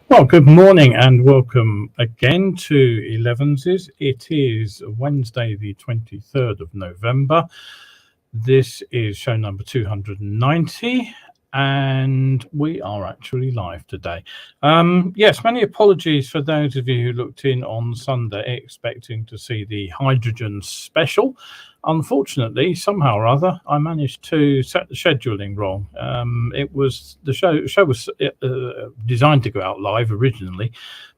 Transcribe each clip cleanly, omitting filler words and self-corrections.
Well, good morning and welcome again to Elevenses. It is Wednesday, the 23rd of November. This is show number 290, and we are actually live today. Yes, many apologies for those of you who looked in on Sunday expecting to see the hydrogen special. Unfortunately, somehow or other, I managed to set the scheduling wrong. It was the show was designed to go out live originally,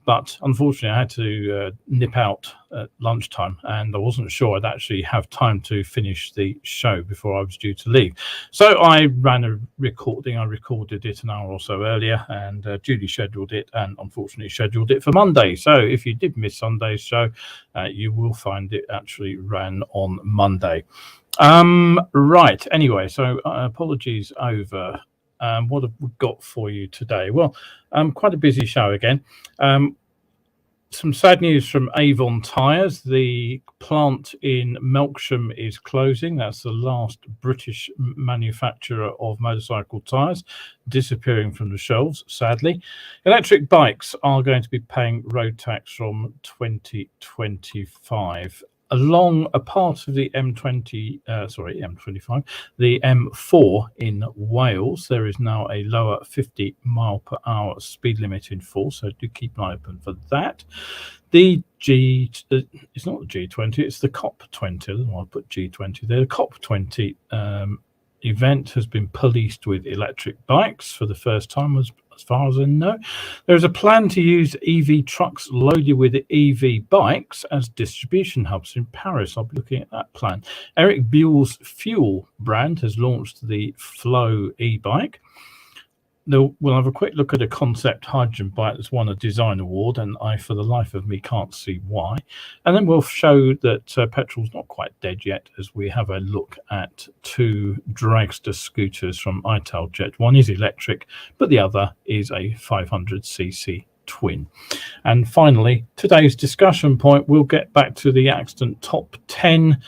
but unfortunately, I had to nip out at lunchtime, and I wasn't sure I'd actually have time to finish the show before I was due to leave. So I ran a recording. I recorded it an hour or so earlier, and duly scheduled it, and unfortunately scheduled it for Monday. So if you did miss Sunday's show, you will find it actually ran on Monday. Right. Anyway, so apologies over. What have we got for you today? Well, quite a busy show again. Some sad news from Avon tyres. The plant in Melksham is closing. That's the last British manufacturer of motorcycle tyres, disappearing from the shelves, sadly. Electric bikes are going to be paying road tax from 2025. Along a part of the M25, the M4 in Wales, there is now a lower 50 mile per hour speed limit in force, so do keep an eye open for that. It's not the G20, it's the COP20. I don't want to put G20 there. The COP20 event has been policed with electric bikes for the first time, as far as I know. There's a plan to use EV trucks loaded with EV bikes as distribution hubs in Paris. I'll be looking at that plan. Erik Buell's FUELL brand has launched the Fflow e-bike. We'll have a quick look at a concept hydrogen bike that's won a design award, and I, for the life of me, can't see why. And then we'll show that petrol's not quite dead yet, as we have a look at two Dragster scooters from Italjet. One is electric, but the other is a 500cc twin. And finally, today's discussion point, we'll get back to the accident top 10.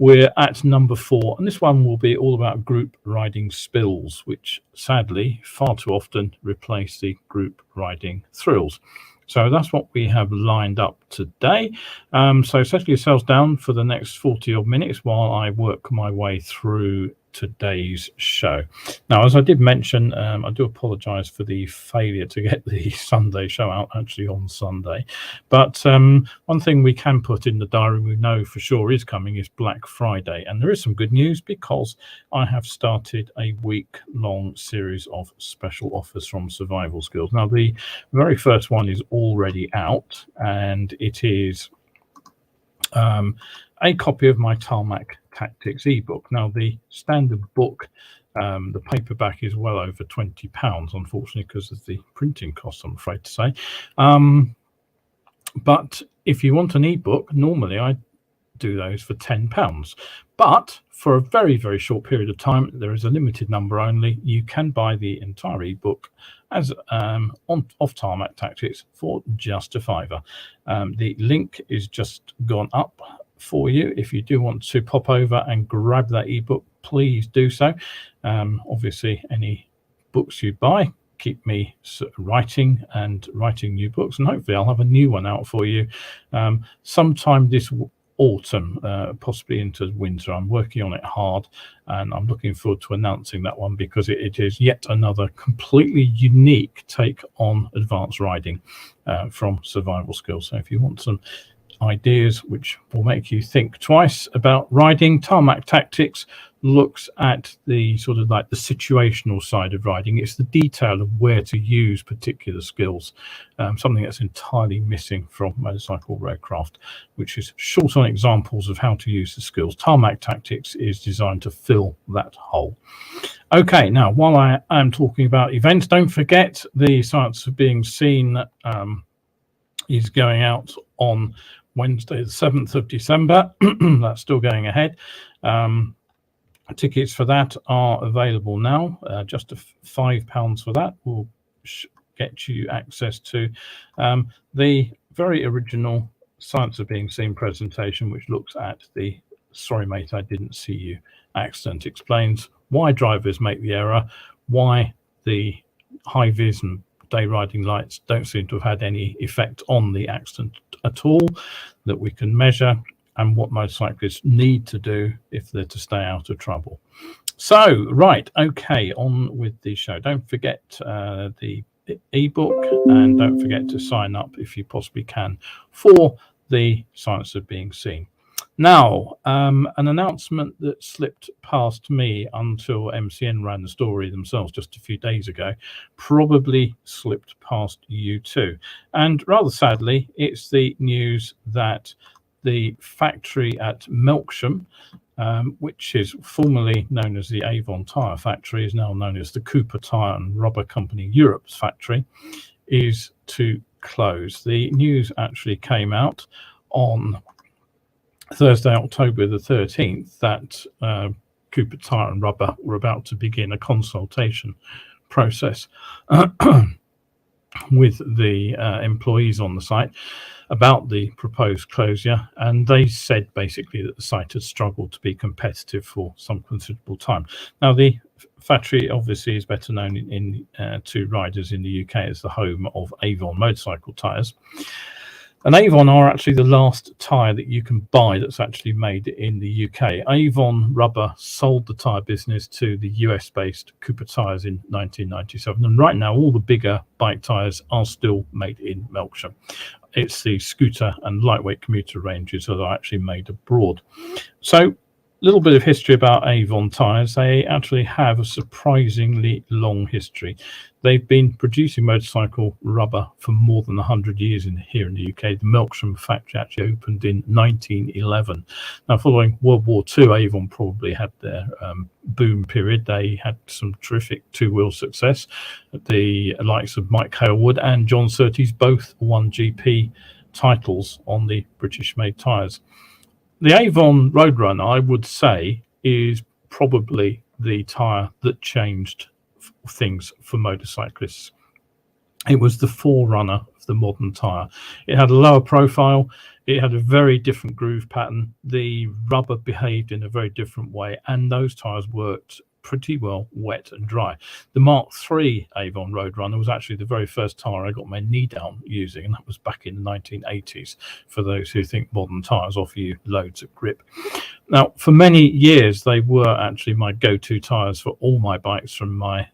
We're at number 4, and this one will be all about group riding spills, which sadly far too often replace the group riding thrills. So that's what we have lined up today. So settle yourselves down for the next 40 odd minutes while I work my way through today's show. Now, as I did mention, I do apologize for the failure to get the Sunday show out actually on Sunday, but one thing we can put in the diary we know for sure is coming is Black Friday, and there is some good news because I have started a week-long series of special offers from Survival Skills. Now, the very first one is already out, and it is a copy of my Tarmac Tactics ebook. Now, the standard book, the paperback is well over £20, unfortunately, because of the printing costs, I'm afraid to say. But if you want an ebook, normally I do those for £10. But for a very, very short period of time, there is a limited number only. You can buy the entire ebook as off Tarmac Tactics for just a £5. The link is just gone up for you. If you do want to pop over and grab that ebook, please do so. Obviously, any books you buy keep me writing new books, and hopefully I'll have a new one out for you sometime this autumn, possibly into winter. I'm working on it hard, and I'm looking forward to announcing that one because it is yet another completely unique take on advanced riding from Survival Skills. So if you want some ideas which will make you think twice about riding, Tarmac Tactics looks at the sort of like the situational side of riding. It's the detail of where to use particular skills, something that's entirely missing from motorcycle roadcraft, which is short on examples of how to use the skills. Tarmac Tactics is designed to fill that hole. Okay, now while I am talking about events, don't forget the Science of Being Seen is going out on Wednesday, the 7th of December. That's still going ahead. Tickets for that are available now. Just £5 for that will get you access to the very original Science of Being Seen presentation, which looks at the "Sorry Mate, I Didn't See You" accident, explains why drivers make the error, why the high vis and day riding lights don't seem to have had any effect on the accident at all that we can measure, and what motorcyclists need to do if they're to stay out of trouble. So, right, okay, on with the show. Don't forget the ebook, and don't forget to sign up if you possibly can for the Science of Being Seen. Now, an announcement that slipped past me until MCN ran the story themselves just a few days ago, probably slipped past you too. And rather sadly, it's the news that the factory at Melksham, which is formerly known as the Avon tyre factory, is now known as the Cooper Tyre and Rubber Company Europe's factory, is to close. The news actually came out on Thursday, October the 13th, that Cooper Tyre and Rubber were about to begin a consultation process with the employees on the site about the proposed closure, and they said basically that the site had struggled to be competitive for some considerable time. Now, the factory obviously is better known to riders in the UK as the home of Avon motorcycle tyres. And Avon are actually the last tyre that you can buy that's actually made in the UK. Avon Rubber sold the tyre business to the US-based Cooper Tyres in 1997. And right now, all the bigger bike tyres are still made in Melksham. It's the scooter and lightweight commuter ranges that are actually made abroad. So, a little bit of history about Avon tyres. They actually have a surprisingly long history. They've been producing motorcycle rubber for more than 100 years here in the UK. The Melksham factory actually opened in 1911. Now, following World War II, Avon probably had their boom period. They had some terrific two-wheel success. The likes of Mike Hailwood and John Surtees both won GP titles on the British-made tyres. The Avon Roadrunner, I would say, is probably the tyre that changed things for motorcyclists. It was the forerunner of the modern tyre. It had a lower profile. It had a very different groove pattern. The rubber behaved in a very different way, and those tyres worked pretty well wet and dry. The Mark III Avon Roadrunner was actually the very first tyre I got my knee down using, and that was back in the 1980s, for those who think modern tyres offer you loads of grip. Now, for many years, they were actually my go-to tyres for all my bikes, from my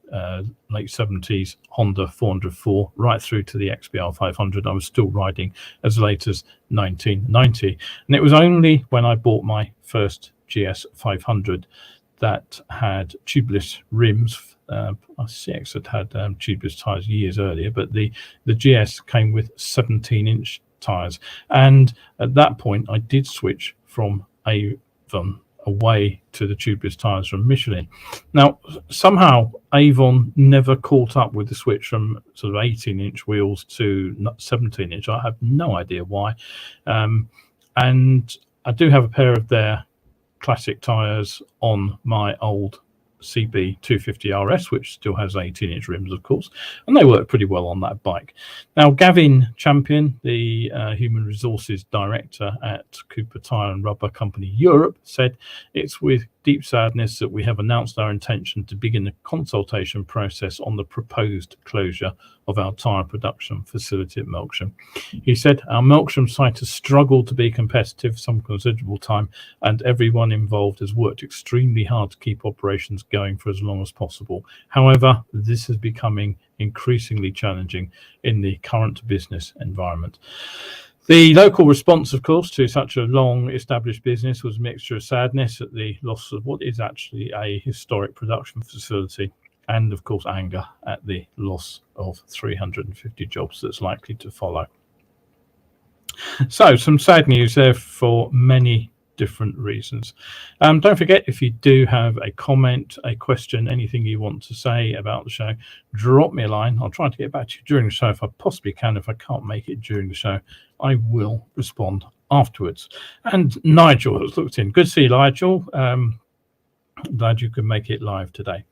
late 70s Honda 404 right through to the XBR 500. I was still riding as late as 1990. And it was only when I bought my first GS 500 that had tubeless rims. CX had tubeless tyres years earlier, but the GS came with 17-inch tyres. And at that point, I did switch from Avon away to the tubeless tyres from Michelin. Now, somehow Avon never caught up with the switch from sort of 18-inch wheels to 17-inch. I have no idea why. And I do have a pair of their classic tyres on my old CB 250 RS, which still has 18-inch rims, of course, and they work pretty well on that bike. Now, Gavin Champion, the Human Resources Director at Cooper Tyre and Rubber Company Europe, said, "It's with deep sadness that we have announced our intention to begin a consultation process on the proposed closure of our tyre production facility at Melksham." He said, "Our Melksham site has struggled to be competitive for some considerable time, and everyone involved has worked extremely hard to keep operations going for as long as possible. However, this is becoming increasingly challenging in the current business environment." The local response, of course, to such a long established business was a mixture of sadness at the loss of what is actually a historic production facility, and of course anger at the loss of 350 jobs that's likely to follow. So, some sad news there for many different reasons. Don't forget, if you do have a comment, a question, anything you want to say about the show, drop me a line. I'll try to get back to you during the show if I possibly can. If I can't make it during the show, I will respond afterwards. And Nigel has looked in. Good to see you, Nigel. Glad you could make it live today.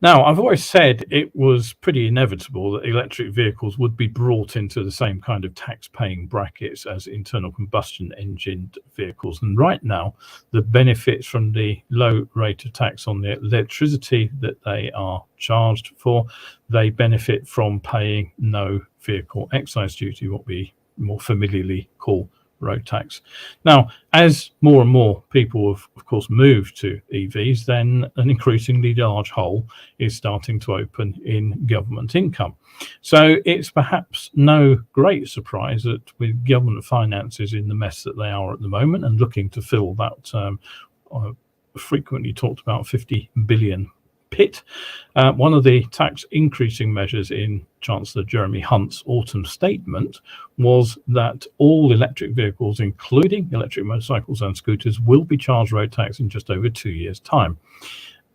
Now, I've always said it was pretty inevitable that electric vehicles would be brought into the same kind of tax-paying brackets as internal combustion engined vehicles. And right now, the benefits from the low rate of tax on the electricity that they are charged for, they benefit from paying no vehicle excise duty, what we more familiarly call road tax. Now, as more and more people have, of course, moved to EVs, then an increasingly large hole is starting to open in government income. So it's perhaps no great surprise that with government finances in the mess that they are at the moment and looking to fill that frequently talked about 50 billion pit, one of the tax increasing measures in Chancellor Jeremy Hunt's autumn statement was that all electric vehicles, including electric motorcycles and scooters, will be charged road tax in just over 2 years' time.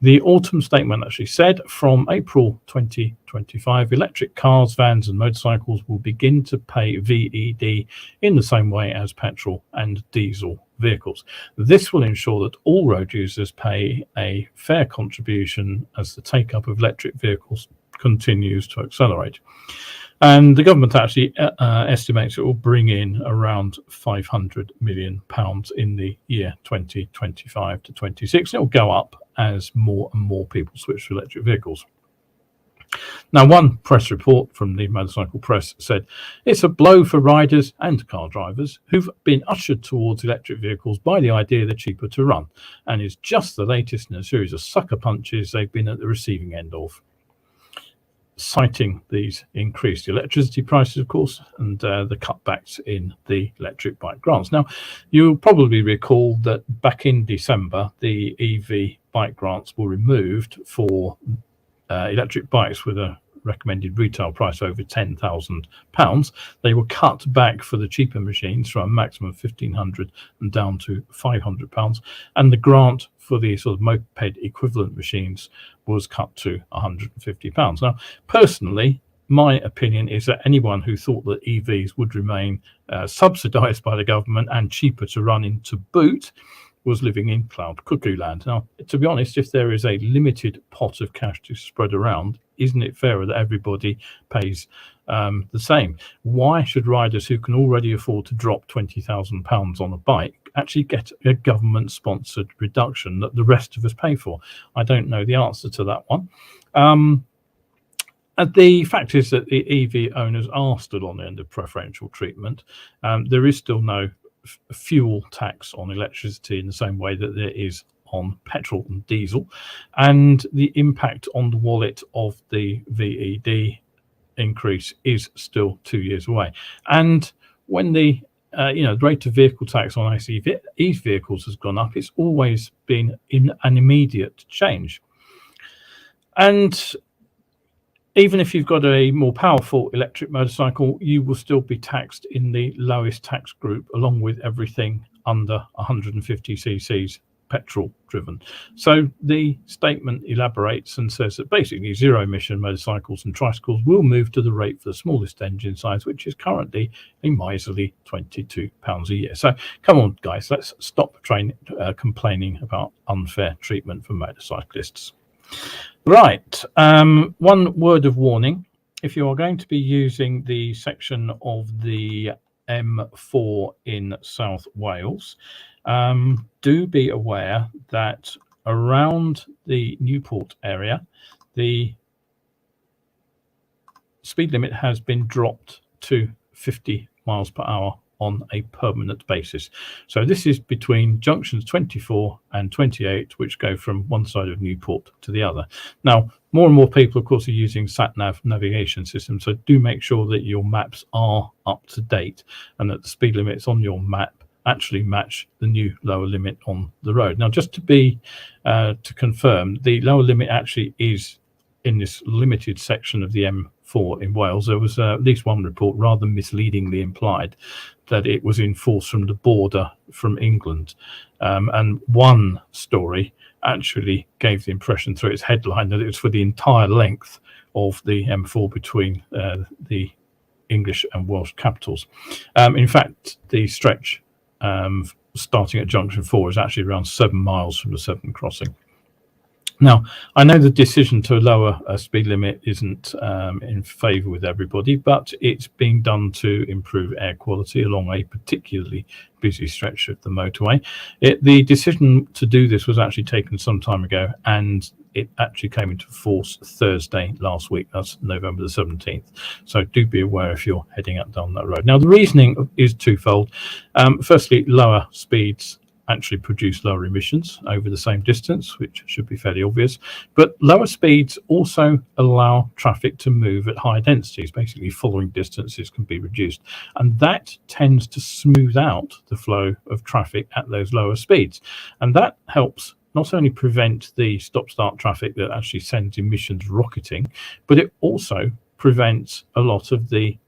The autumn statement actually said from April 2025, electric cars, vans and motorcycles will begin to pay VED in the same way as petrol and diesel vehicles. This will ensure that all road users pay a fair contribution as the take-up of electric vehicles continues to accelerate. And the government actually estimates it will bring in around £500 million in the year 2025 to 26. It will go up as more and more people switch to electric vehicles. Now, one press report from the motorcycle press said it's a blow for riders and car drivers who've been ushered towards electric vehicles by the idea they're cheaper to run, and is just the latest in a series of sucker punches they've been at the receiving end of. Citing these increased electricity prices, of course, and the cutbacks in the electric bike grants. Now, you'll probably recall that back in December, the EV bike grants were removed for electric bikes with a recommended retail price over £10,000. They were cut back for the cheaper machines from a maximum of £1,500 and down to £500, and the grant for the sort of moped equivalent machines was cut to £150. Now, personally, my opinion is that anyone who thought that EVs would remain subsidised by the government and cheaper to run into boot was living in cloud cuckoo land. Now, to be honest, if there is a limited pot of cash to spread around, isn't it fairer that everybody pays the same? Why should riders who can already afford to drop £20,000 on a bike actually get a government-sponsored reduction that the rest of us pay for? I don't know the answer to that one. And the fact is that the EV owners are still on the end of preferential treatment. There is still no fuel tax on electricity in the same way that there is on petrol and diesel, and the impact on the wallet of the VED increase is still 2 years away. And when the rate of vehicle tax on ICE vehicles has gone up, it's always been in an immediate change. And even if you've got a more powerful electric motorcycle, you will still be taxed in the lowest tax group, along with everything under 150 cc's petrol driven. So the statement elaborates and says that basically zero emission motorcycles and tricycles will move to the rate for the smallest engine size, which is currently a miserly £22 a year. So come on, guys, let's stop complaining about unfair treatment for motorcyclists. Right, one word of warning. If you are going to be using the section of the M4 in South Wales, do be aware that around the Newport area, the speed limit has been dropped to 50 miles per hour on a permanent basis. So this is between junctions 24 and 28, which go from one side of Newport to the other. Now, more and more people, of course, are using sat-nav navigation systems, so do make sure that your maps are up to date and that the speed limits on your map actually match the new lower limit on the road. Now, just to confirm, the lower limit actually is in this limited section of the M4 in Wales. There was at least one report rather misleadingly implied that it was in force from the border from England. And one story actually gave the impression through its headline that it was for the entire length of the M4 between the English and Welsh capitals. In fact, the stretch starting at junction 4 is actually around 7 miles from the Severn crossing. Now, I know the decision to lower a speed limit isn't in favour with everybody, but it's being done to improve air quality along a particularly busy stretch of the motorway. The decision to do this was actually taken some time ago, and it actually came into force Thursday last week. That's November the 17th. So do be aware if you're heading up down that road. Now, the reasoning is twofold. Firstly, lower speeds actually produce lower emissions over the same distance, which should be fairly obvious. But lower speeds also allow traffic to move at higher densities. Basically, following distances can be reduced. And that tends to smooth out the flow of traffic at those lower speeds. And that helps not only prevent the stop-start traffic that actually sends emissions rocketing, but it also prevents a lot of the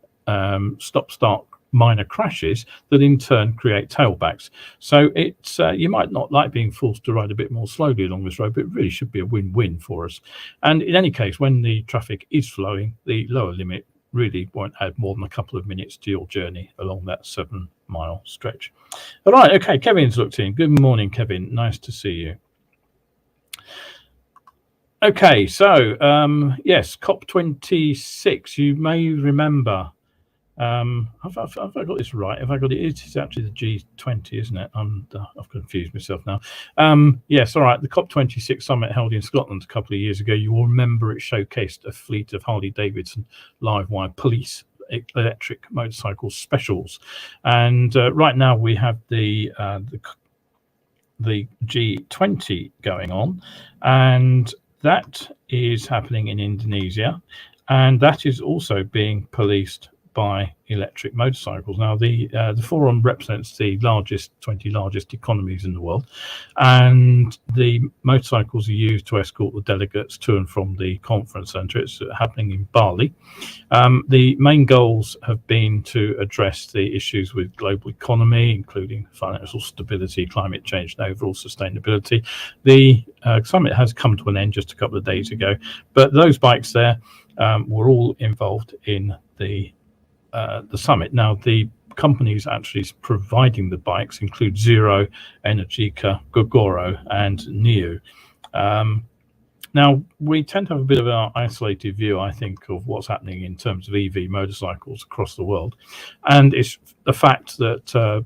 stop-start minor crashes that in turn create tailbacks. So it's you might not like being forced to ride a bit more slowly along this road, but it really should be a win-win for us. And in any case, when the traffic is flowing, the lower limit really won't add more than a couple of minutes to your journey along that 7-mile stretch. All right, okay, Kevin's looked in. Good morning, Kevin. Nice to see you. Okay, so yes, COP26. You may remember. Have I got this right? Have I got it? It is actually the G20, isn't it? I've confused myself now. Yes, all right. The COP26 summit held in Scotland a couple of years ago. You will remember it showcased a fleet of Harley-Davidson live-wire police electric motorcycle specials, and right now we have the G20 going on, and that is happening in Indonesia, and that is also being policed by electric motorcycles. Now, the forum represents the 20 largest economies in the world, and the motorcycles are used to escort the delegates to and from the conference centre. It's happening in Bali. The main goals have been to address the issues with global economy, including financial stability, climate change, and overall sustainability. The summit has come to an end just a couple of days ago, but those bikes there were all involved in the summit. Now, the companies actually providing the bikes include Zero, Energica, Gogoro, and Neo. Now, we tend to have a bit of an isolated view, I think, of what's happening in terms of EV motorcycles across the world. And it's the fact that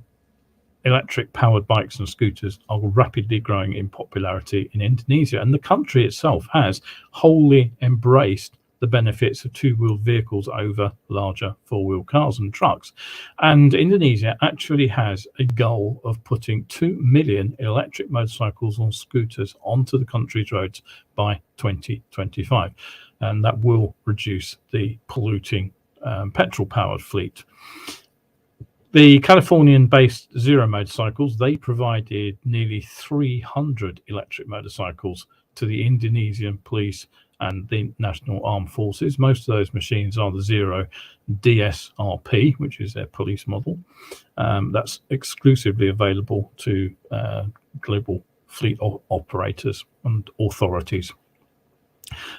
electric powered bikes and scooters are rapidly growing in popularity in Indonesia. And the country itself has wholly embraced the benefits of two-wheeled vehicles over larger four-wheel cars and trucks. And Indonesia actually has a goal of putting 2 million electric motorcycles and scooters onto the country's roads by 2025. And that will reduce the polluting petrol-powered fleet. The Californian-based Zero motorcycles, they provided nearly 300 electric motorcycles to the Indonesian police and the National Armed Forces. Most of those machines are the Zero DSRP, which is their police model. That's exclusively available to global fleet operators and authorities.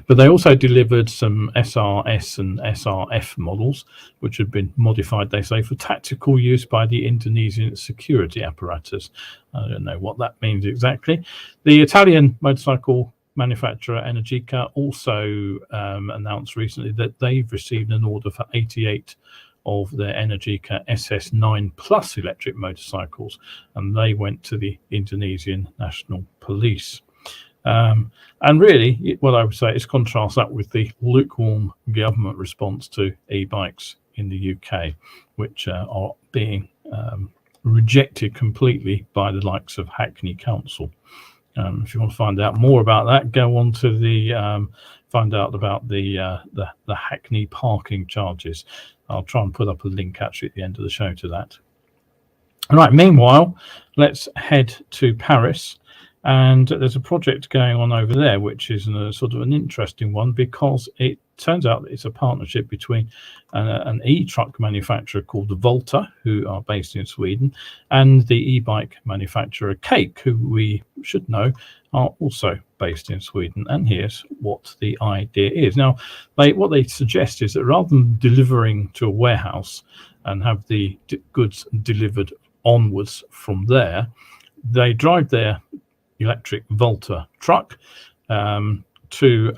But they also delivered some SRS and SRF models, which had been modified, they say, for tactical use by the Indonesian security apparatus. I don't know what that means exactly. The Italian motorcycle manufacturer Energica also announced recently that they've received an order for 88 of their Energica SS9 Plus electric motorcycles, and they went to the Indonesian National Police. And really, what I would say is contrast that with the lukewarm government response to e-bikes in the UK, which are being rejected completely by the likes of Hackney Council. If you want to find out more about that, go on to the find out about the Hackney parking charges. I'll try and put up a link actually at the end of the show to that. All right, meanwhile, let's head to Paris. And there's a project going on over there, which is a sort of an interesting one, because it turns out that it's a partnership between an e-truck manufacturer called Volta, who are based in Sweden, and the e-bike manufacturer Cake, who we should know are also based in Sweden. And here's what the idea is. Now, what they suggest is that rather than delivering to a warehouse and have the goods delivered onwards from there, they drive their electric Volta truck. to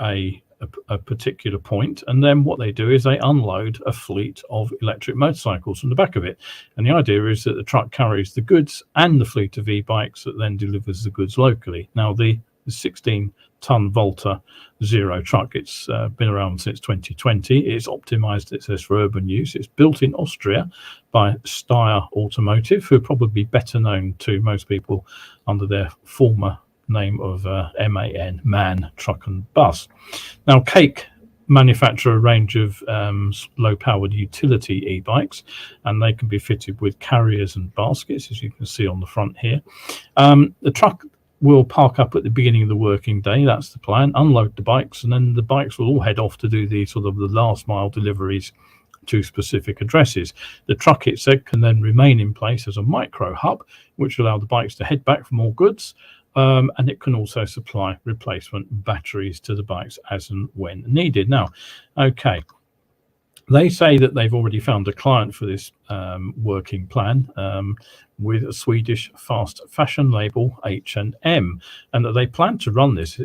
a particular point, and then what they do is they unload a fleet of electric motorcycles from the back of it. And the idea is that the truck carries the goods and the fleet of e-bikes that then delivers the goods locally. Now the 16-ton Volta Zero truck, it's been around since 2020. It's optimized, it says, for urban use. It's built in Austria by Steyr Automotive, who are probably better known to most people under their former name of MAN, Truck and Bus. Now, Cake manufacture a range of low-powered utility e-bikes, and they can be fitted with carriers and baskets, as you can see on the front here. The truck will park up at the beginning of the working day. That's the plan. Unload the bikes, and then the bikes will all head off to do the sort of the last mile deliveries to specific addresses. The truck itself can then remain in place as a micro hub, which will allow the bikes to head back for more goods. And it can also supply replacement batteries to the bikes as and when needed. Now, okay, they say that they've already found a client for this working plan with a Swedish fast fashion label H&M, and that they plan to run this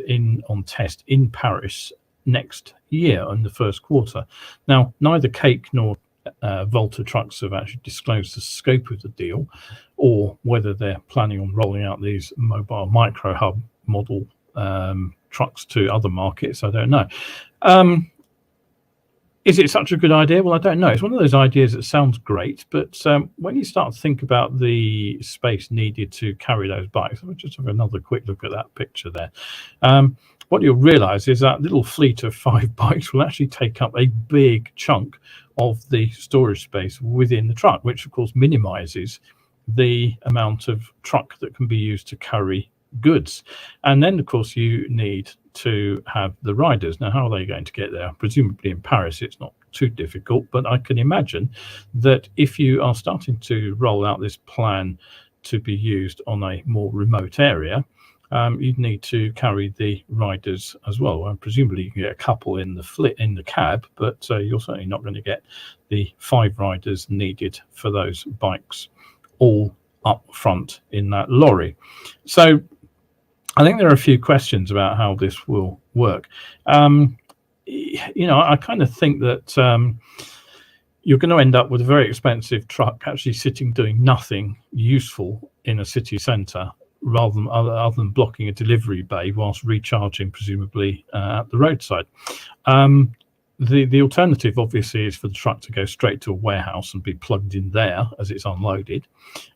on test in Paris next year in the first quarter. Now, neither Cake nor Volta Trucks have actually disclosed the scope of the deal, or whether they're planning on rolling out these mobile micro hub model trucks to other markets. I don't know. Is it such a good idea? Well, I don't know. It's one of those ideas that sounds great, but when you start to think about the space needed to carry those bikes, I'll just have another quick look at that picture there. What you'll realize is that little fleet of 5 bikes will actually take up a big chunk of the storage space within the truck, which of course minimizes the amount of truck that can be used to carry goods. And then of course you need to have the riders. Now, how are they going to get there? Presumably in Paris it's not too difficult, but I can imagine that if you are starting to roll out this plan to be used on a more remote area, you'd need to carry the riders as well. And presumably you can get a couple in the cab, but you're certainly not going to get the 5 riders needed for those bikes all up front in that lorry. So I think there are a few questions about how this will work. I kind of think that you're going to end up with a very expensive truck actually sitting doing nothing useful in a city centre, rather than other than blocking a delivery bay whilst recharging presumably at the roadside. The alternative obviously is for the truck to go straight to a warehouse and be plugged in there as it's unloaded,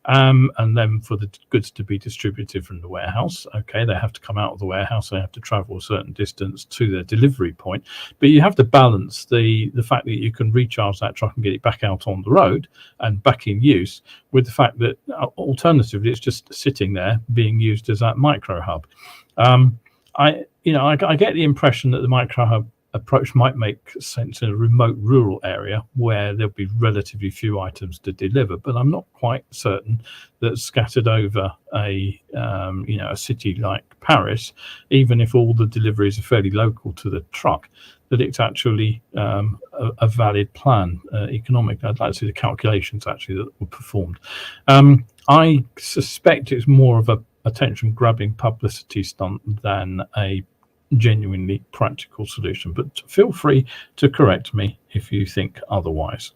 and then for the goods to be distributed from the warehouse. Okay, they have to come out of the warehouse, they have to travel a certain distance to their delivery point, but you have to balance the fact that you can recharge that truck and get it back out on the road and back in use with the fact that alternatively it's just sitting there being used as that micro hub. I get the impression that the micro hub approach might make sense in a remote rural area where there'll be relatively few items to deliver, but I'm not quite certain that scattered over a city like Paris, even if all the deliveries are fairly local to the truck, that it's actually a valid plan economically. I'd like to see the calculations actually that were performed. I suspect it's more of a attention-grabbing publicity stunt than a genuinely practical solution, but feel free to correct me if you think otherwise.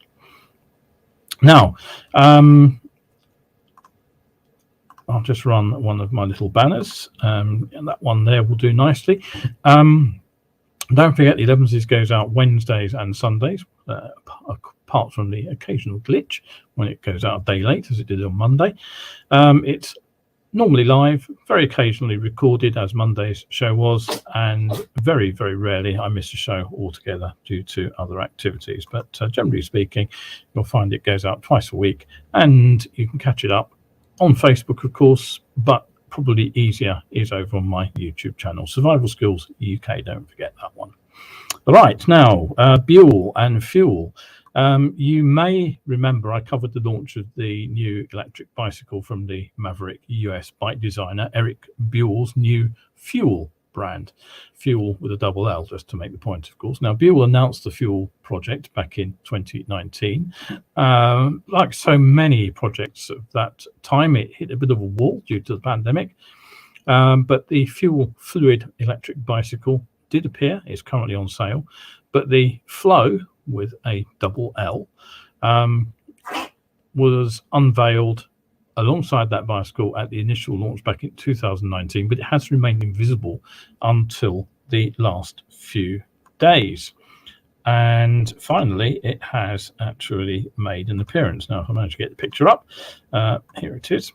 Now, I'll just run one of my little banners, and that one there will do nicely. Don't forget the Elevenses goes out Wednesdays and Sundays, apart from the occasional glitch when it goes out a day late, as it did on Monday. It's normally live, very occasionally recorded, as Monday's show was, and very, very rarely I miss a show altogether due to other activities. But generally speaking, you'll find it goes out twice a week, and you can catch it up on Facebook, of course, but probably easier is over on my YouTube channel, Survival Skills UK. Don't forget that one. All right, now Buell and FUELL. You may remember I covered the launch of the new electric bicycle from the maverick US bike designer Erik Buell's new FUELL brand. FUELL with a double L, just to make the point, of course. Now, Buell announced the FUELL project back in 2019. Like so many projects of that time, it hit a bit of a wall due to the pandemic. But the fuel fluid electric bicycle did appear. It's currently on sale. But the Fflow with a double L was unveiled alongside that bicycle at the initial launch back in 2019, but it has remained invisible until the last few days. And finally, it has actually made an appearance. Now, if I manage to get the picture up, here it is.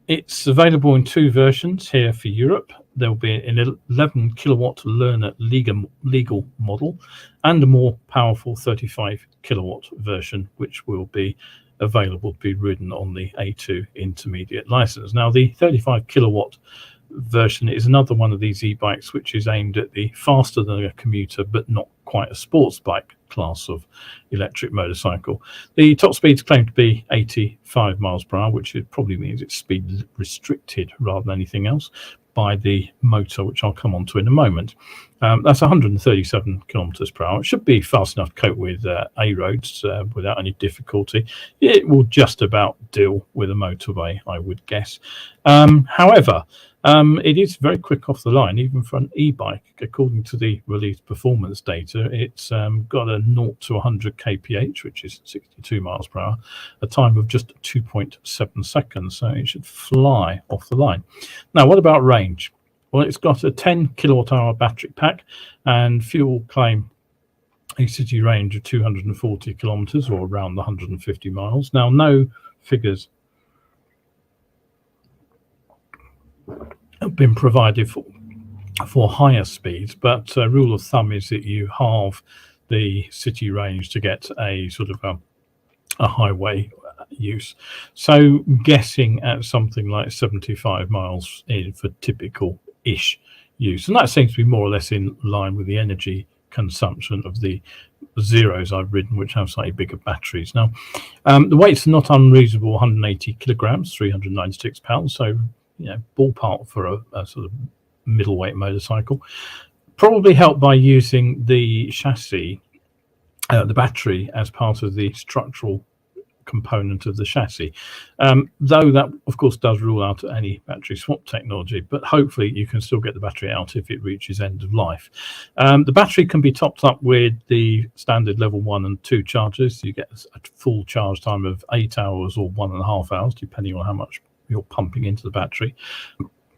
It's available in 2 versions here for Europe. There will be an 11 kilowatt learner legal model and a more powerful 35 kilowatt version, which will be available to be ridden on the A2 intermediate license. Now, the 35 kilowatt version is another one of these e-bikes which is aimed at the faster than a commuter but not quite a sports bike class of electric motorcycle. The top speeds claim to be 85 miles per hour, which probably means it's speed restricted rather than anything else by the motor, which I'll come on to in a moment. That's 137 kilometers per hour. It should be fast enough to cope with A roads without any difficulty. It will just about deal with a motorway, I would guess. However, it is very quick off the line, even for an e-bike. According to the released performance data, it's got a 0 to 100 kph, which is 62 miles per hour, a time of just 2.7 seconds. So it should fly off the line. Now, what about range? Well, it's got a 10 kilowatt hour battery pack, and fuel claim a city range of 240 kilometers, or around 150 miles. Now, no figures have been provided for higher speeds, but rule of thumb is that you halve the city range to get a sort of a highway use. So guessing at something like 75 miles in for typical-ish use, and that seems to be more or less in line with the energy consumption of the Zeros I've ridden, which have slightly bigger batteries. Now, the weight's not unreasonable, 180 kilograms, 396 pounds, so ballpark for a sort of middleweight motorcycle. Probably helped by using the chassis, the battery, as part of the structural component of the chassis, though that of course does rule out any battery swap technology, but hopefully you can still get the battery out if it reaches end of life. The battery can be topped up with the standard level 1 and 2 chargers. You get a full charge time of 8 hours or 1.5 hours, depending on how much you're pumping into the battery.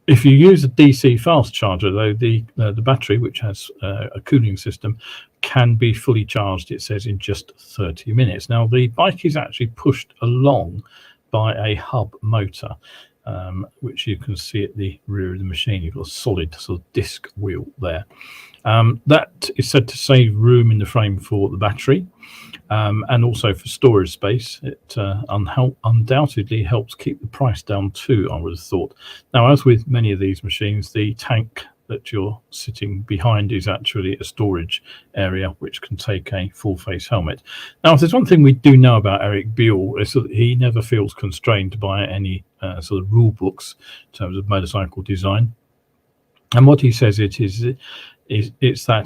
If you use a DC fast charger, though, the battery, which has a cooling system, can be fully charged, it says, in just 30 minutes. Now, the bike is actually pushed along by a hub motor, which you can see at the rear of the machine. You've got a solid sort of disc wheel there. That is said to save room in the frame for the battery, and also for storage space. It undoubtedly helps keep the price down too, I would have thought. Now, as with many of these machines, the tank that you're sitting behind is actually a storage area which can take a full face helmet. Now, if there's one thing we do know about Erik Buell, is that he never feels constrained by any sort of rule books in terms of motorcycle design. And what he says it's that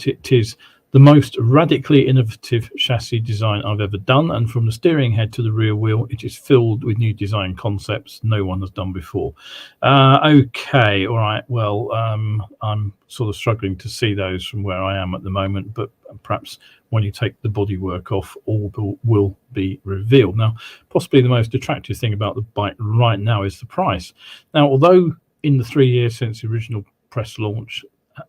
it is the most radically innovative chassis design I've ever done, and from the steering head to the rear wheel, it is filled with new design concepts no one has done before. Okay, all right, well, I'm sort of struggling to see those from where I am at the moment, but perhaps when you take the bodywork off, all will be revealed. Now, possibly the most attractive thing about the bike right now is the price. Now, although in the 3 years since the original press launch,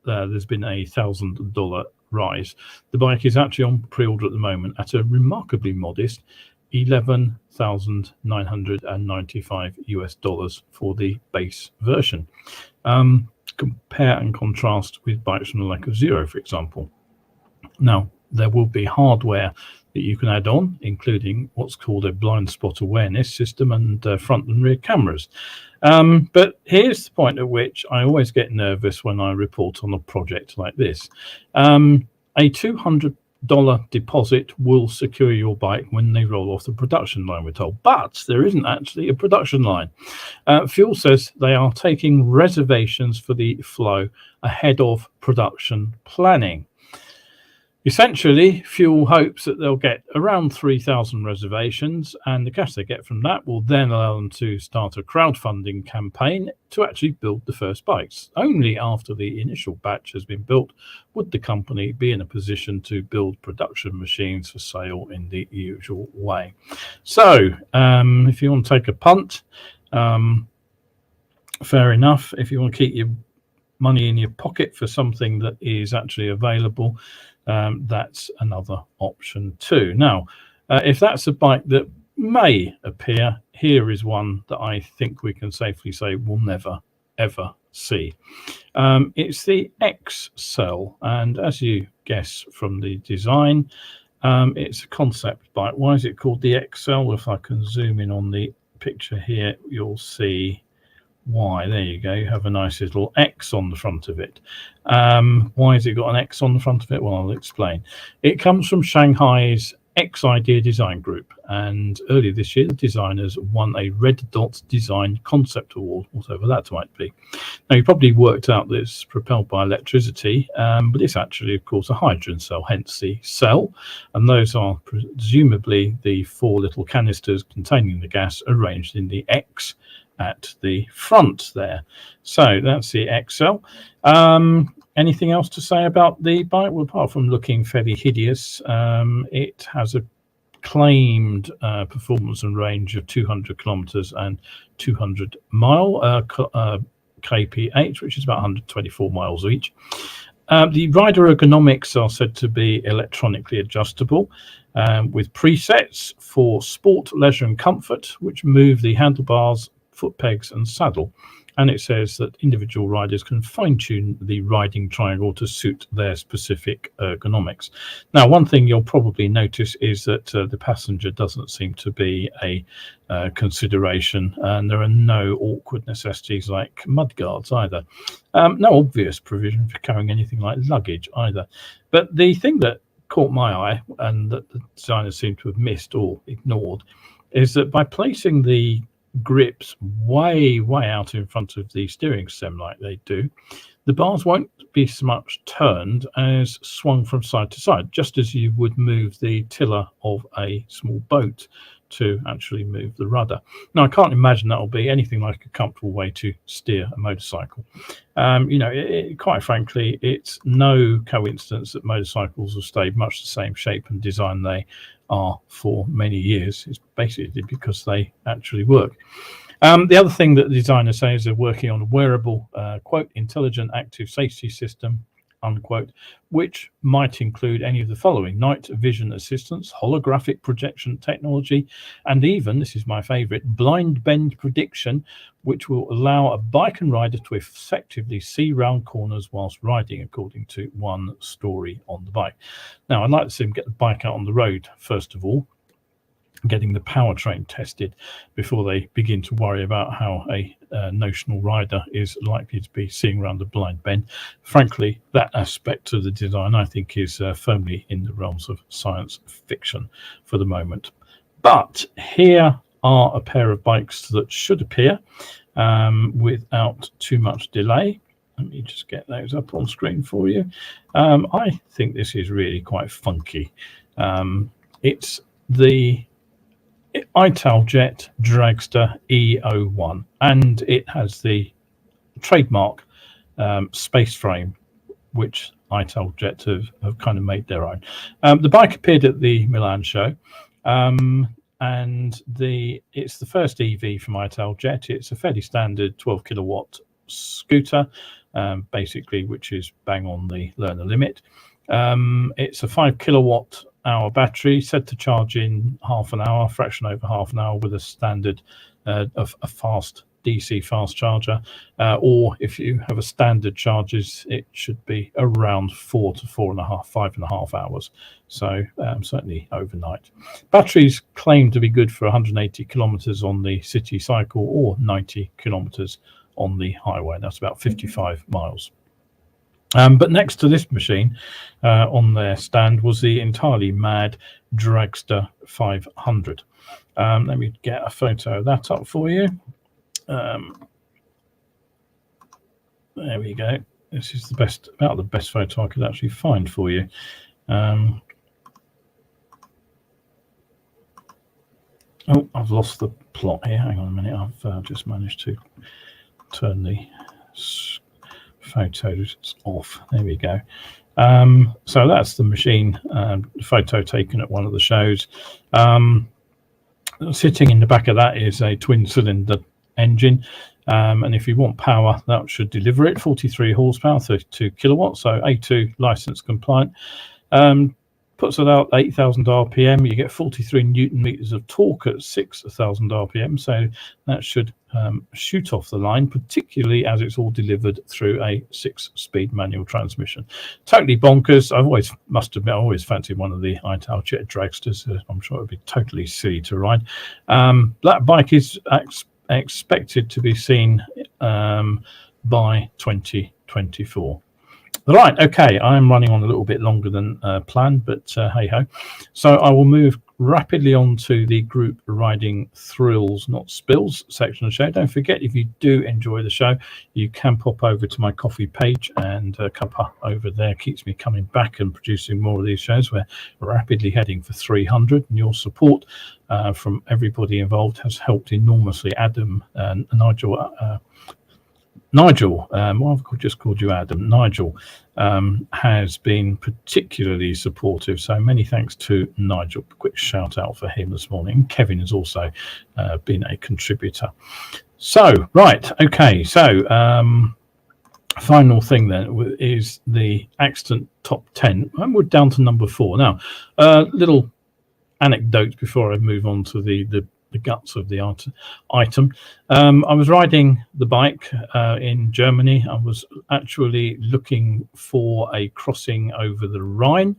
there's been a $1,000 rise, the bike is actually on pre-order at the moment at a remarkably modest $11,995 for the base version. Compare and contrast with bikes from the like of Zero, for example. Now, there will be hardware that you can add on, including what's called a blind spot awareness system and front and rear cameras. But here's the point at which I always get nervous when I report on a project like this. A $200 deposit will secure your bike when they roll off the production line, we're told, but there isn't actually a production line. Fuel says they are taking reservations for the Fflow ahead of production planning. Essentially, Fuel hopes that they'll get around 3,000 reservations, and the cash they get from that will then allow them to start a crowdfunding campaign to actually build the first bikes. Only after the initial batch has been built would the company be in a position to build production machines for sale in the usual way. So, if you want to take a punt, fair enough. If you want to keep your money in your pocket for something that is actually available, that's another option too. Now, if that's a bike that may appear, here is one that I think we can safely say we'll never ever see. It's the XCell, and as you guess from the design, it's a concept bike. Why is it called the XCell? If I can zoom in on the picture here, you'll see why. There you go. You have a nice little X on the front of it. Why has it got an X on the front of it? Well, I'll explain. It comes from Shanghai's X Idea Design Group, and earlier this year the designers won a Red Dot Design Concept Award, whatever that might be. Now, you probably worked out that it's propelled by electricity, but it's actually, of course, a hydrogen cell, hence the cell, and those are presumably the 4 little canisters containing the gas arranged in the X at the front there. So that's the XL. Anything else to say about the bike? Well, apart from looking fairly hideous, it has a claimed performance and range of 200 kilometers and 200 mile kph, which is about 124 miles each. The rider ergonomics are said to be electronically adjustable, with presets for sport, leisure and comfort, which move the handlebars, foot pegs and saddle, and it says that individual riders can fine-tune the riding triangle to suit their specific ergonomics. Now, one thing you'll probably notice is that the passenger doesn't seem to be a consideration, and there are no awkward necessities like mudguards either. No obvious provision for carrying anything like luggage either. But the thing that caught my eye, and that the designers seem to have missed or ignored, is that by placing the grips way out in front of the steering stem like they do, the bars won't be so much turned as swung from side to side, just as you would move the tiller of a small boat to actually move the rudder. Now, I can't imagine that will be anything like a comfortable way to steer a motorcycle. Quite frankly, it's no coincidence that motorcycles have stayed much the same shape and design they are for many years. It's basically because they actually work. The other thing that the designers say is they're working on a wearable, quote, intelligent active safety system, unquote, which might include any of the following: night vision assistance, holographic projection technology, and even, this is my favorite, blind bend prediction, which will allow a bike and rider to effectively see round corners whilst riding, according to one story on the bike. Now, I'd like to see them get the bike out on the road, first of all, getting the powertrain tested before they begin to worry about how a notional rider is likely to be seeing around a blind bend. Frankly, that aspect of the design, I think, is firmly in the realms of science fiction for the moment. But here are a pair of bikes that should appear without too much delay. Let me just get those up on screen for you. I think this is really quite funky. It's the Italjet Dragster E01, and it has the trademark space frame, which Italjet have kind of made their own. The bike appeared at the Milan show, and it's the first EV from Italjet. It's a fairly standard 12 kilowatt scooter, basically, which is bang on the learner limit. It's a 5 kilowatt hour battery, set to charge in half an hour, fraction over half an hour, with a standard of a fast DC fast charger, or if you have a standard charges, it should be around 4 to 5.5 hours. So certainly overnight. Batteries claim to be good for 180 kilometers on the city cycle or 90 kilometers on the highway. That's about 55 miles. But next to this machine on their stand was the entirely mad Dragster 500. Let me get a photo of that up for you. There we go. This is about the best photo I could actually find for you. Oh, I've lost the plot here. Hang on a minute. I've just managed to turn the photos off. There we go. So that's the machine photo taken at one of the shows. Sitting in the back of that is a twin cylinder engine. And if you want power, that should deliver it. 43 horsepower, 32 kilowatts, so A2 license compliant. Puts it out 8,000 RPM. You get 43 Newton meters of torque at 6,000 RPM. So that should shoot off the line, particularly as it's all delivered through a 6-speed manual transmission. Totally bonkers. Must admit, I always fancied one of the Italjet Dragsters. I'm sure it would be totally silly to ride. That bike is expected to be seen by 2024. Right, okay, I am running on a little bit longer than planned, but hey ho. So I will move rapidly on to the group riding thrills, not spills section of the show. Don't forget, if you do enjoy the show, you can pop over to my coffee page, and cuppa over there keeps me coming back and producing more of these shows. We're rapidly heading for 300, and your support from everybody involved has helped enormously. Adam and Nigel, I've just called you Adam. Nigel has been particularly supportive, so many thanks to Nigel. Quick shout out for him this morning. Kevin has also been a contributor. So, right, okay, so final thing then is the accident top 10, and we're down to number 4 now. Little anecdote before I move on to the guts of the item. I was riding the bike in Germany. I was actually looking for a crossing over the Rhine,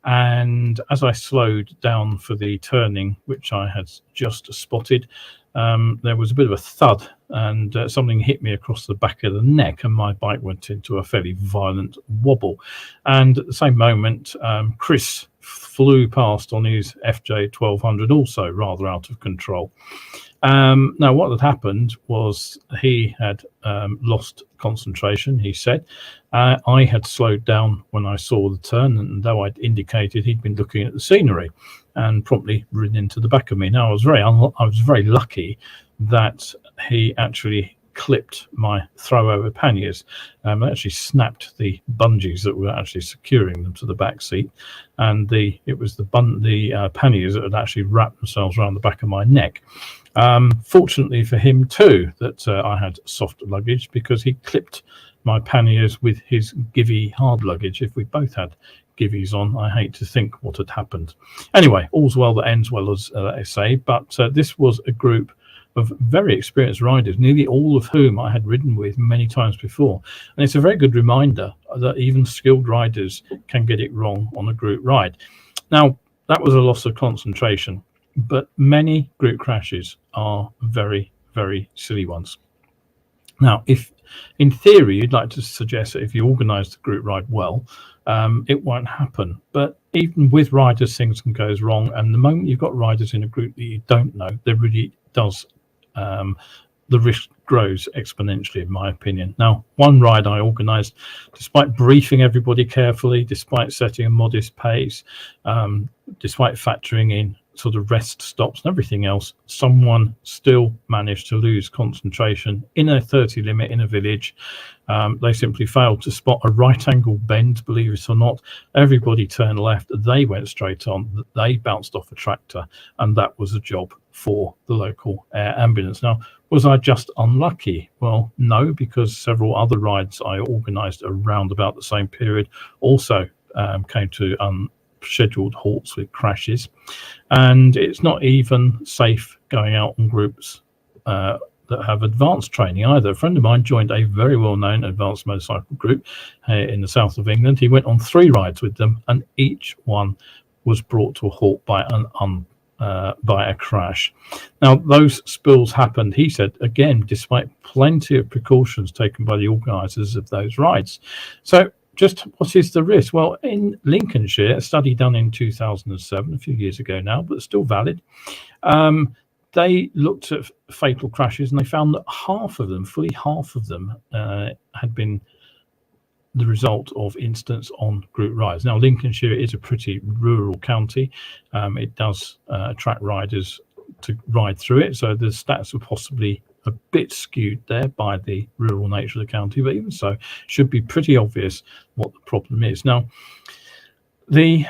and as I slowed down for the turning, which I had just spotted, there was a bit of a thud, and something hit me across the back of the neck, and my bike went into a fairly violent wobble. And at the same moment, Chris flew past on his FJ 1200, also rather out of control. Now, what had happened was he had lost concentration, he said. I had slowed down when I saw the turn, and though I'd indicated, he'd been looking at the scenery and promptly ridden into the back of me. Now, I was very lucky that he actually clipped my throw over panniers. Actually snapped the bungees that were actually securing them to the back seat, and it was the panniers that had actually wrapped themselves around the back of my neck. Fortunately for him too, that I had soft luggage, because he clipped my panniers with his Givey hard luggage. If we both had Giveys on, I hate to think what had happened. Anyway, all's well that ends well, as they say. But this was a group of very experienced riders, nearly all of whom I had ridden with many times before. And it's a very good reminder that even skilled riders can get it wrong on a group ride. Now, that was a loss of concentration, but many group crashes are very, very silly ones. Now, if in theory you'd like to suggest that if you organise the group ride well, it won't happen. But even with riders, things can go wrong. And the moment you've got riders in a group that you don't know, there really does the risk grows exponentially, in my opinion. Now, one ride I organised, despite briefing everybody carefully, despite setting a modest pace, despite factoring in sort of rest stops and everything else, someone still managed to lose concentration in a 30 limit in a village. They simply failed to spot a right angle bend, believe it or not. Everybody turned left, they went straight on, they bounced off a tractor, and that was a job for the local air ambulance. Now, was I just unlucky? Well, no, because several other rides I organised around about the same period also came to scheduled halts with crashes. And it's not even safe going out on groups that have advanced training either. A friend of mine joined a very well-known advanced motorcycle group in the south of England. He went on 3 rides with them, and each one was brought to a halt by a crash. Now, those spills happened, he said, again, despite plenty of precautions taken by the organisers of those rides. So just what is the risk? Well, in Lincolnshire, a study done in 2007, a few years ago now, but still valid, they looked at fatal crashes, and they found that fully half of them, had been the result of incidents on group rides. Now, Lincolnshire is a pretty rural county. It does attract riders to ride through it, so the stats are possibly a bit skewed there by the rural nature of the county, but even so, should be pretty obvious what the problem is. Now, the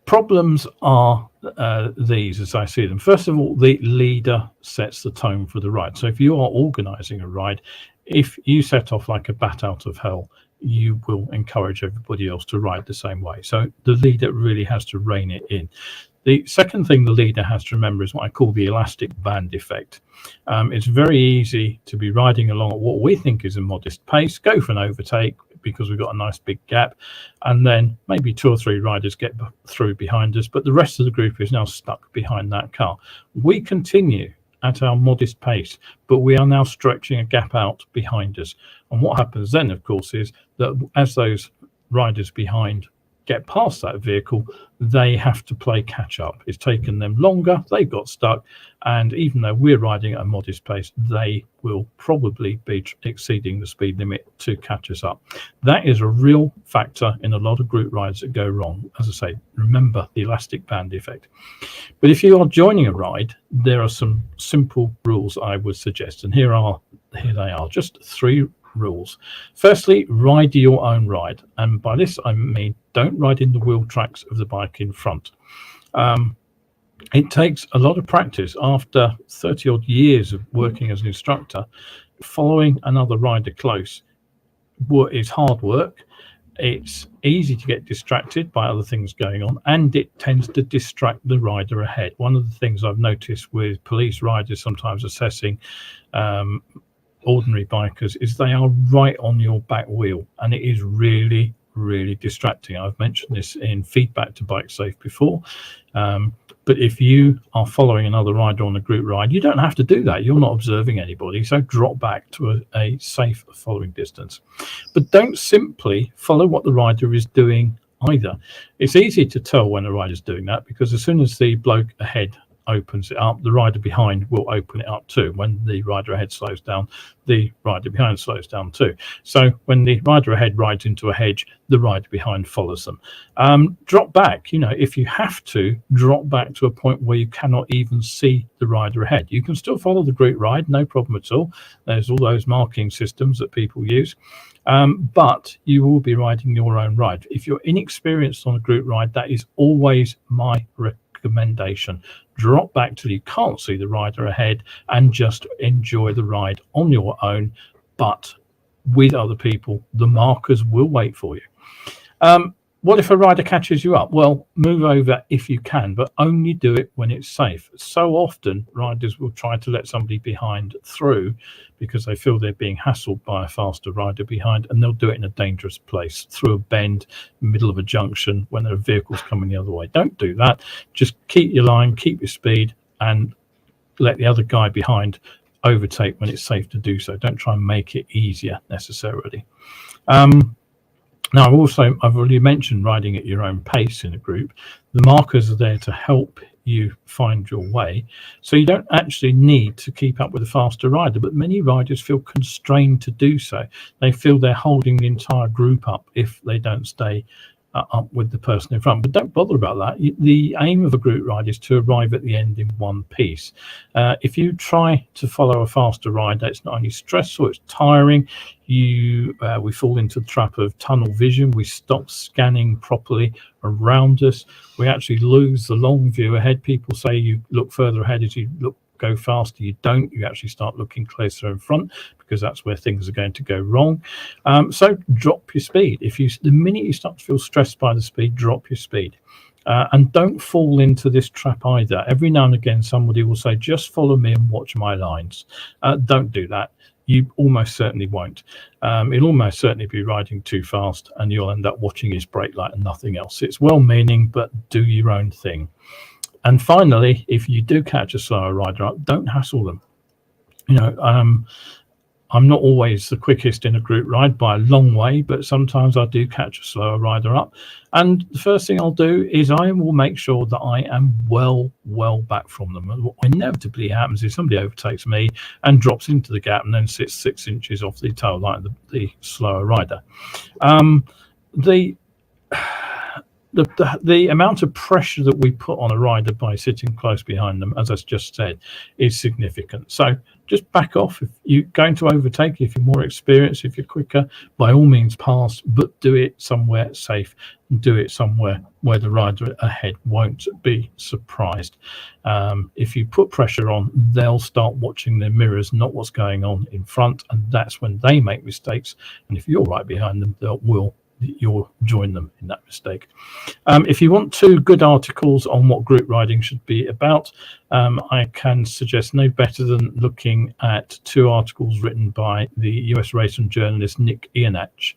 problems are these as I see them. First of all, the leader sets the tone for the ride. So if you are organizing a ride, if you set off like a bat out of hell, you will encourage everybody else to ride the same way. So the leader really has to rein it in. The second thing the leader has to remember is what I call the elastic band effect. It's very easy to be riding along at what we think is a modest pace, go for an overtake because we've got a nice big gap, and then maybe 2 or 3 riders get through behind us, but the rest of the group is now stuck behind that car. We continue at our modest pace, but we are now stretching a gap out behind us. And what happens then, of course, is that as those riders behind get past that vehicle, they have to play catch up. It's taken them longer, they've got stuck, and even though we're riding at a modest pace, they will probably be exceeding the speed limit to catch us up. That is a real factor in a lot of group rides that go wrong. As I say, remember the elastic band effect. But if you are joining a ride, there are some simple rules I would suggest, and here they are, just 3 rules. Firstly, ride your own ride, and by this I mean don't ride in the wheel tracks of the bike in front. It takes a lot of practice. After 30 odd years of working as an instructor, following another rider close is hard work. It's easy to get distracted by other things going on, and it tends to distract the rider ahead. One of the things I've noticed with police riders sometimes assessing ordinary bikers is they are right on your back wheel, and it is really distracting. I've mentioned this in feedback to Bike Safe before, but if you are following another rider on a group ride, you don't have to do that. You're not observing anybody, so drop back to a safe following distance. But don't simply follow what the rider is doing either. It's easy to tell when a rider's doing that, because as soon as the bloke ahead opens it up, the rider behind will open it up too. When the rider ahead slows down, the rider behind slows down too. So when the rider ahead rides into a hedge, the rider behind follows them. Drop back, if you have to, drop back to a point where you cannot even see the rider ahead. You can still follow the group ride, no problem at all. There's all those marking systems that people use. But you will be riding your own ride. If you're inexperienced on a group ride, that is always my recommendation. Drop back till you can't see the rider ahead and just enjoy the ride on your own, but with other people. The markers will wait for you. What if a rider catches you up? Well, move over if you can, but only do it when it's safe. So often riders will try to let somebody behind through because they feel they're being hassled by a faster rider behind, and they'll do it in a dangerous place, through a bend, middle of a junction, when there are vehicles coming the other way. Don't do that. Just keep your line, keep your speed, and let the other guy behind overtake when it's safe to do so. Don't try and make it easier necessarily. Now, I've already mentioned riding at your own pace in a group. The markers are there to help you find your way, so you don't actually need to keep up with a faster rider, but many riders feel constrained to do so. They feel they're holding the entire group up if they don't stay up with the person in front. But don't bother about that. The aim of a group ride is to arrive at the end in one piece. If you try to follow a faster rider, it's not only stressful, it's tiring. We fall into the trap of tunnel vision. We stop scanning properly around us. We actually lose the long view ahead. People say you look further ahead as you go faster. You don't. You actually start looking closer in front, because that's where things are going to go wrong. So drop your speed. The minute you start to feel stressed by the speed, drop your speed. And don't fall into this trap either. Every now and again, somebody will say, just follow me and watch my lines. Don't do that. You almost certainly won't. You'll almost certainly be riding too fast, and you'll end up watching his brake light and nothing else. It's well-meaning, but do your own thing. And finally, if you do catch a slower rider up, don't hassle them. I'm not always the quickest in a group ride by a long way, but sometimes I do catch a slower rider up. And the first thing I'll do is I will make sure that I am well back from them. And what inevitably happens is somebody overtakes me and drops into the gap and then sits 6 inches off the tail light of the slower rider. The amount of pressure that we put on a rider by sitting close behind them, as I just said, is significant. So just back off. If you're going to overtake, if you're more experienced, if you're quicker, by all means pass, but do it somewhere safe. Do it somewhere where the rider ahead won't be surprised. If you put pressure on, they'll start watching their mirrors, not what's going on in front, and that's when they make mistakes. And if you're right behind them, you'll join them in that mistake. If you want 2 good articles on what group riding should be about, I can suggest no better than looking at 2 articles written by the US racing journalist Nick Iannach.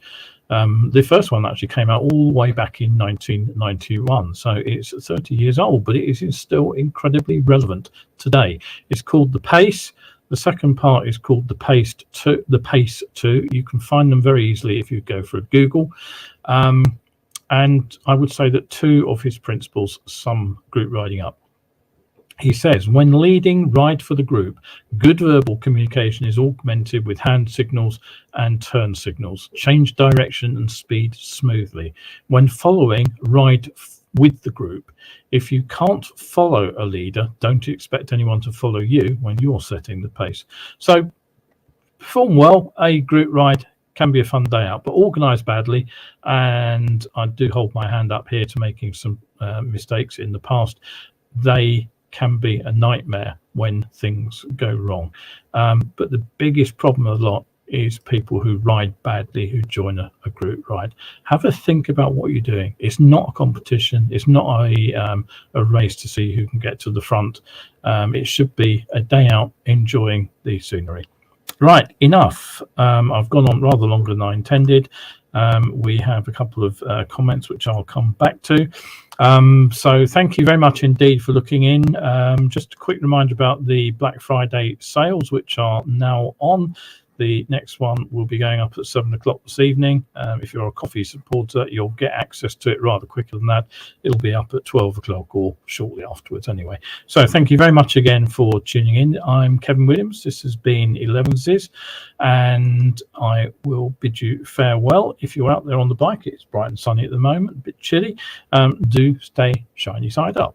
The first one actually came out all the way back in 1991, so it's 30 years old, but it is still incredibly relevant today. It's called The Pace. The second part is called The Pace 2. You can find them very easily if you go for Google. And I would say that 2 of his principles sum group riding up. He says, when leading, ride for the group. Good verbal communication is augmented with hand signals and turn signals. Change direction and speed smoothly. When following, ride with the group. If you can't follow a leader, don't expect anyone to follow you when you're setting the pace. So perform well. A group ride can be a fun day out, but organized badly, and I do hold my hand up here to making some mistakes in the past, they can be a nightmare when things go wrong. But the biggest problem of the lot is people who ride badly, who join a group ride. Have a think about what you're doing. It's not a competition. It's not a race to see who can get to the front. It should be a day out enjoying the scenery. Right, enough. I've gone on rather longer than I intended. We have a couple of comments which I'll come back to. So thank you very much indeed for looking in. Just a quick reminder about the Black Friday sales, which are now on. The next one will be going up at 7 o'clock this evening. If you're a coffee supporter, you'll get access to it rather quicker than that. It'll be up at 12 o'clock or shortly afterwards anyway. So thank you very much again for tuning in. I'm Kevin Williams. This has been Elevenses, and I will bid you farewell. If you're out there on the bike, it's bright and sunny at the moment, a bit chilly. Do stay shiny side up.